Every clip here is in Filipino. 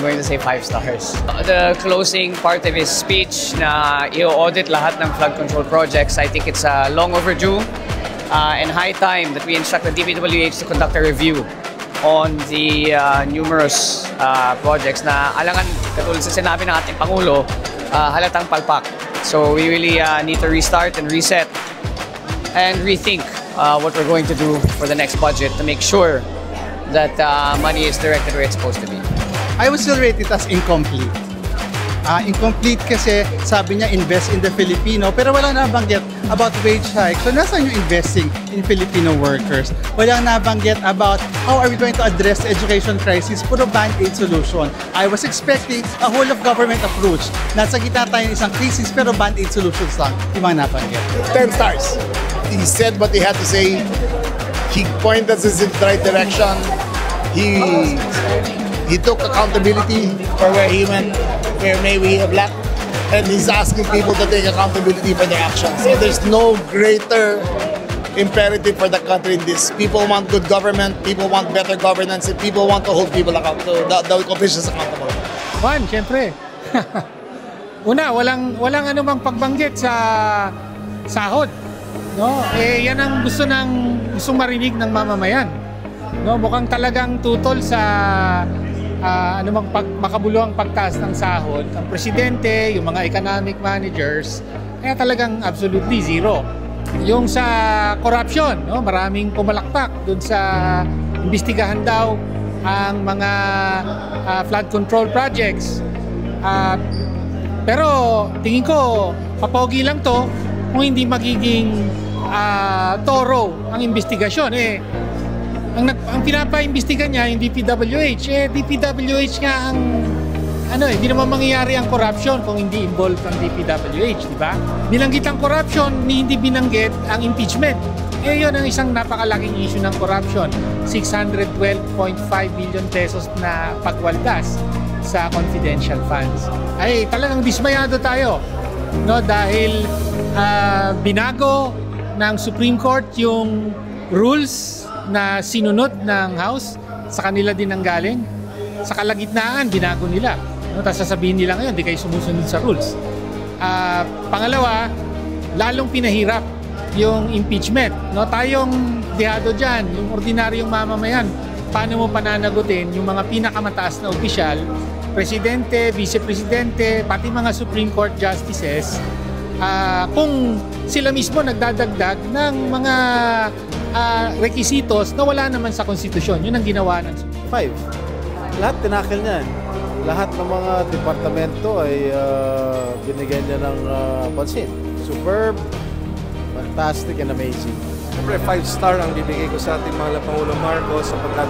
going to say 5 stars. The closing part of his speech na i-audit lahat ng flood control projects, I think it's long overdue and high time that we instruct the DPWH to conduct a review on the numerous projects na alangan, katulad sa sinabi ng ating Pangulo, halatang palpak. So we really need to restart and reset and rethink what we're going to do for the next budget to make sure that money is directed where it's supposed to be. I would still rate it as incomplete. Incomplete kasi sabi niya invest in the Filipino pero wala nabanggit about wage hike. So nasaan yung investing in Filipino workers? Walang nabanggit about how are we going to address the education crisis? Puro band-aid solution. I was expecting a whole of government approach. Nasa gitna tayo ng isang crisis pero band-aid solutions lang. Yung mga nabanggit. 10 stars. He said what he had to say. He pointed us in the right direction. He took accountability for where he went, where maybe he lacked, and he's asking people to take accountability for their actions. So there's no greater imperative for the country in this. People want good government, people want better governance, and people want to hold people accountable, the officials accountable. Juan, syempre. Una, walang anumang pagbanggit sa sahod. No? Yan ang gustong marinig ng mamamayan. No, mukhang talagang tutol sa anumang makabuluhang pagtaas ng sahod ang presidente, yung mga economic managers, kaya talagang absolutely zero. Yung sa corruption, no, maraming pumalakpak dun sa imbestigahan daw ang mga flood control projects. Pero tingin ko papogi lang to kung hindi magiging thorough ang investigasyon. Ang pinapaimbestigan niya yung DPWH. DPWH nga ang hindi naman mangyayari ang corruption kung hindi involved ang DPWH, di ba? Binanggit ang corruption, hindi binanggit ang impeachment. Yun ang isang napakalaking issue ng corruption. 612.5 billion pesos na pagwaldas sa confidential funds. Ay, talagang dismayado tayo, no, dahil binago ng Supreme Court yung rules na sinunod ng House, sa kanila din ang galing. Sa kalagitnaan, binago nila. No, tapos sasabihin nila ngayon, di kayo sumusunod sa rules. Pangalawa, lalong pinahirap yung impeachment. No, tayong dihado dyan, yung ordinaryong mamamayan, paano mo pananagutin yung mga pinakamataas na opisyal, presidente, vice-presidente, pati mga Supreme Court justices, kung sila mismo nagdadagdag ng mga requisitos na wala naman sa konstitusyon. Yun ang ginawa ng 5. Lahat tinakil niya. Lahat ng mga departamento ay binigyan niya ng pansin. Superb, fantastic, and amazing. Siyempre, 5-star ang bibigay ko sa ating mga Pangulong Marcos sapagkat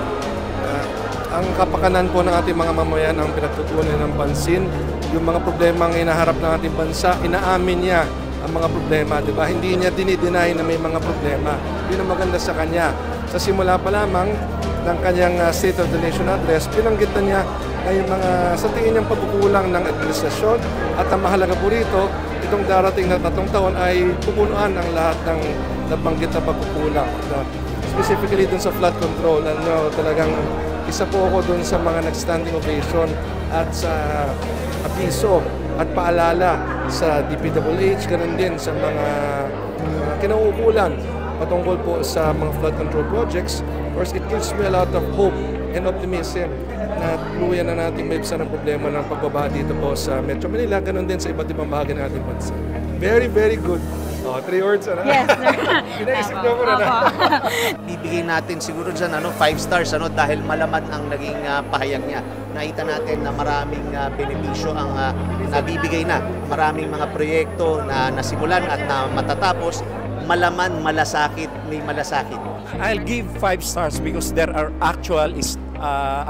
ang kapakanan po ng ating mga mamayan ang pinagtutunan ng pansin. Yung mga problema ang inaharap ng ating bansa, inaamin niya ang mga problema, di ba? Hindi niya dinideny na may mga problema. Yun ang maganda sa kanya. Sa simula pa lamang ng kanyang State of the Nation Address, binanggit na niya na yung mga sa tingin niyang pagkukulang ng administrasyon at ang mahalaga po rito, itong darating na 3 taon ay pupunuan ang lahat ng nabanggit na pagkukulang. Specifically dun sa flood control, talagang isa po ako dun sa mga nag-standing ovation at sa abiso at paalala sa DPWH, ganun din sa mga kinauukulan patungkol po sa mga flood control projects. Of course, it gives me a lot of hope and optimism na tuluyan na natin maibsan ang problema ng pagbabaha dito po sa Metro Manila, ganun din sa iba't ibang bahagi ng ating bansa. Very, very good. 3 words, ano? Yes, sir. Pinaisip niyo ko na. Bibigay natin siguro dyan 5 stars dahil malaman ang naging pahayag niya. Nakita natin na maraming benepisyo ang nabibigay na. Maraming mga proyekto na nasimulan at na matatapos. Malaman, malasakit, may malasakit. I'll give 5 stars because there are actual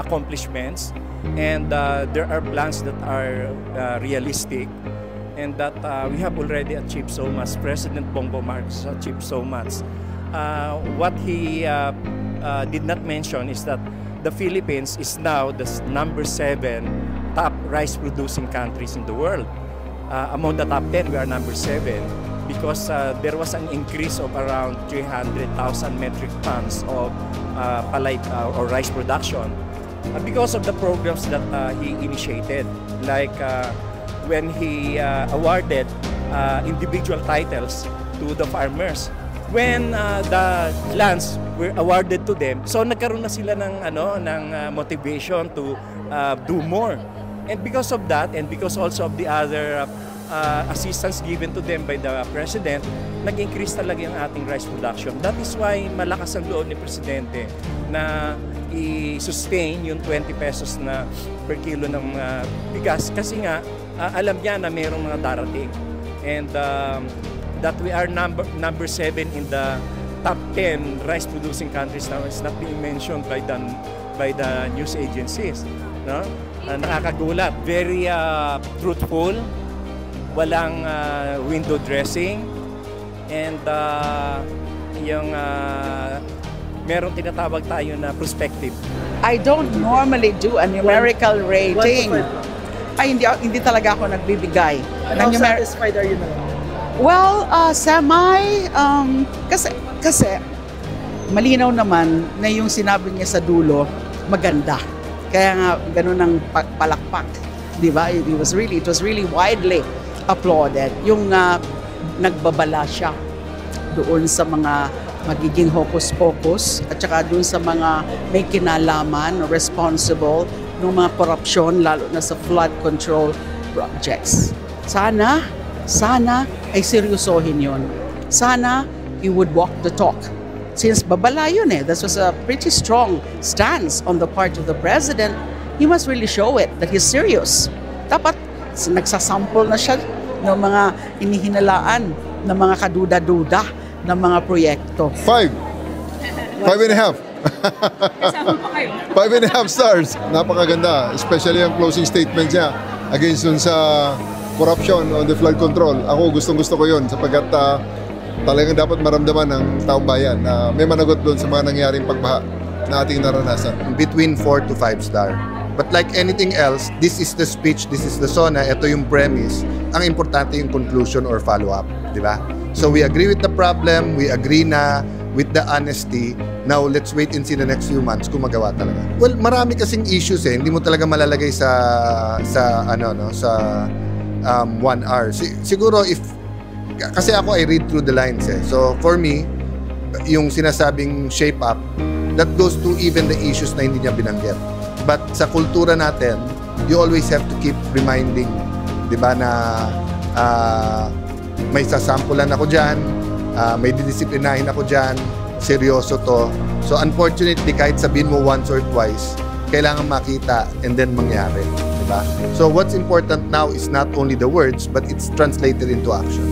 accomplishments and there are plans that are realistic. And that we have already achieved so much. President Bongbong Marcos achieved so much. What he did not mention is that the Philippines is now the number 7 top rice-producing countries in the world. Among the top 10, we are number 7 because there was an increase of around 300,000 metric tons of palay or rice production. because of the programs that he initiated, like when he awarded individual titles to the farmers. When the lands were awarded to them, so nagkaroon na sila ng motivation to do more. And because of that, and because also of the other assistance given to them by the President, nag-increase talaga yung ating rice production. That is why malakas ang loob ni Presidente na i-sustain yung 20 pesos na per kilo ng bigas kasi nga alam niya na mayroong mga darating. And that we are number 7 in the top 10 rice producing countries now is not being mentioned by the news agencies, no? Nakakagulat, very truthful, walang window dressing, and yung meron tinatawag tayo na perspective. I don't normally do a numerical rating. Ay, hindi talaga ako nagbibigay. How satisfied are you now? Well, semi, kasi malinaw naman na yung sinabi niya sa dulo, maganda. Kaya nga, ganun ang palakpak. Di ba? It was really widely applauded. Yung nagbabala siya doon sa mga magiging hocus-pocus at saka doon sa mga may kinalaman, responsible ng mga korupsyon, lalo na sa flood control projects. Sana ay seryosohin yun. Sana he would walk the talk. Since babala yun this was a pretty strong stance on the part of the President, he must really show it that he's serious. Dapat nagsasample na siya ng mga inihinalaan ng mga kaduda-duda ng mga proyekto. 5.5 stars. Napakaganda. Especially ang closing statement niya against dun sa corruption on the flood control. Ako gustong-gusto ko yun sapagkat talagang dapat maramdaman ng taong bayan na may managot doon sa mga nangyaring pagbaha na ating naranasan. Between 4 to 5 star. But like anything else, this is the speech, this is the SONA, ito yung premise. Ang importante yung conclusion or follow-up, di ba? So we agree with the problem, we agree na with the honesty. Now, let's wait and see the next few months kung magawa talaga. Well, marami kasing issues hindi mo talaga malalagay sa 1 hour. Siguro kasi ako I read through the lines So for me, yung sinasabing shape up, that goes to even the issues na hindi niya binanggit. But sa kultura natin, you always have to keep reminding, di ba, na may sasampulan ako dyan, may didisiplinahin ako dyan, seryoso to. So unfortunately, kahit sabihin mo once or twice, kailangan makita and then mangyari. Diba? So what's important now is not only the words, but it's translated into action.